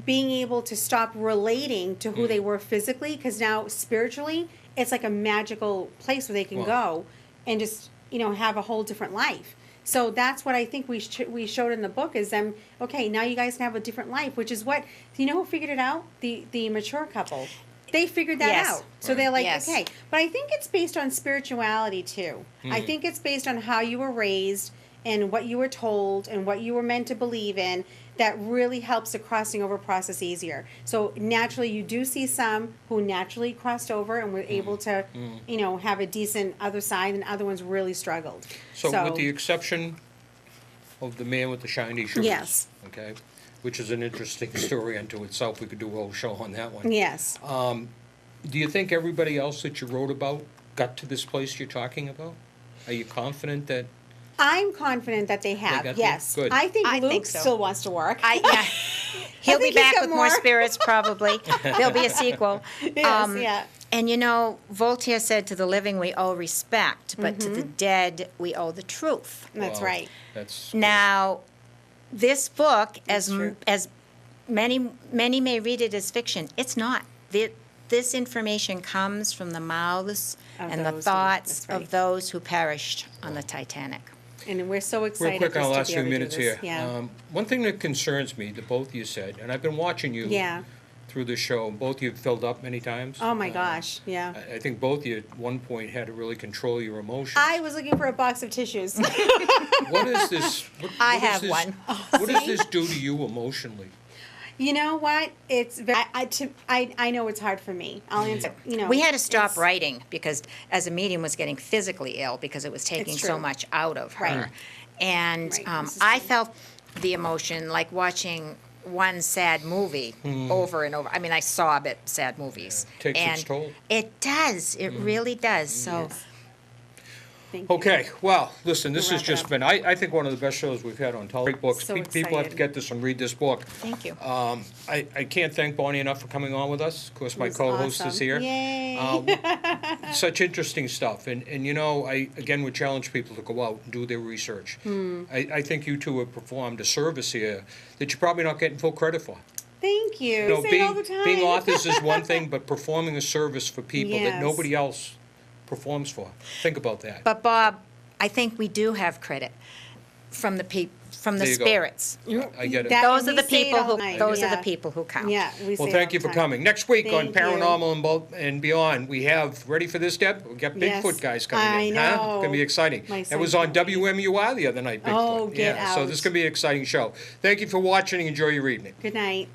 being able to stop relating to who they were physically, because now spiritually, it's like a magical place where they can Wow. go and just, have a whole different life. So that's what I think we showed in the book is them, okay, now you guys can have a different life, which is what, who figured it out? The mature couple. They figured that Yes. out. So they're like, Yes. okay. But I think it's based on spirituality too. I think it's based on how you were raised and what you were told and what you were meant to believe in that really helps the crossing over process easier. So naturally you do see some who naturally crossed over and were able to, have a decent other side, and other ones really struggled. So with the exception of the man with the shiny shoes. Yes. Okay, which is an interesting story unto itself. We could do a whole show on that one. Yes. Do you think everybody else that you wrote about got to this place you're talking about? Are you confident that? I'm confident that they have. got there? Yes. Good. I think I Luke think so. still wants to work. He'll be think he's back got with more more. spirits probably. There'll be a sequel. Yes, yeah. And Voltaire said, to the living we owe respect, but to the dead we owe the truth. That's Well, right. That's Now, this book, That's true. as many may read it as fiction, it's not. This information comes from the mouths Of and the those who- thoughts that's right. of those who perished on the Titanic. And we're so real excited quick on the just last to be few able to do minutes this. here. Yeah. One thing that concerns me that both of you said, and I've been watching you Yeah. through the show. Both of you have filled up many times. Oh my gosh. Yeah. I think both of you at one point had to really control your emotions. I was looking for a box of tissues. What is this? I what does have this- one. What does this do to you emotionally? You know what? It's very, I know it's hard for me. I'll answer. We had to stop it's- writing because as a medium was getting physically ill because it was taking It's so true. much out of her. Right. And Right, this is I true. felt the emotion like watching one sad movie over and over. I mean, I sob at sad movies. Yeah, takes its and toll. It does. It really does. So Yes. Thank you. Okay, well, listen, this We'll has wrap it just up. been, I think one of the best shows we've had on television. Great books. So People have to excited. get this and read this book. thank you. I can't thank Bonnie enough for coming on with us. Of course, my It was co-host is awesome. here. Yay. Such interesting stuff. And I, again, would challenge people to go out and do their research. Hmm. I think you two have performed a service here that you're probably not getting full credit for. Thank you. You know, Say it all the time. being authors is one thing, but performing a service for people that Yes. nobody else performs for. Think about that. But Bob, I think we do have credit from the There you go. spirits. I get it. That- Those and are the we say it people all who. the time. Those are Yeah. the people who count. Yeah. We say Well, it thank all you the for time. coming. Next week on Thank you. Paranormal and Beyond, we have, ready for this, Deb? We've got Yes. Bigfoot guys coming in. I Huh? know. It's going to be exciting. My It was son on can't wait. WMUR the other night, Bigfoot. Oh, get Yeah, so out. this is going to be an exciting show. Thank you for watching. Enjoy your evening. Good night.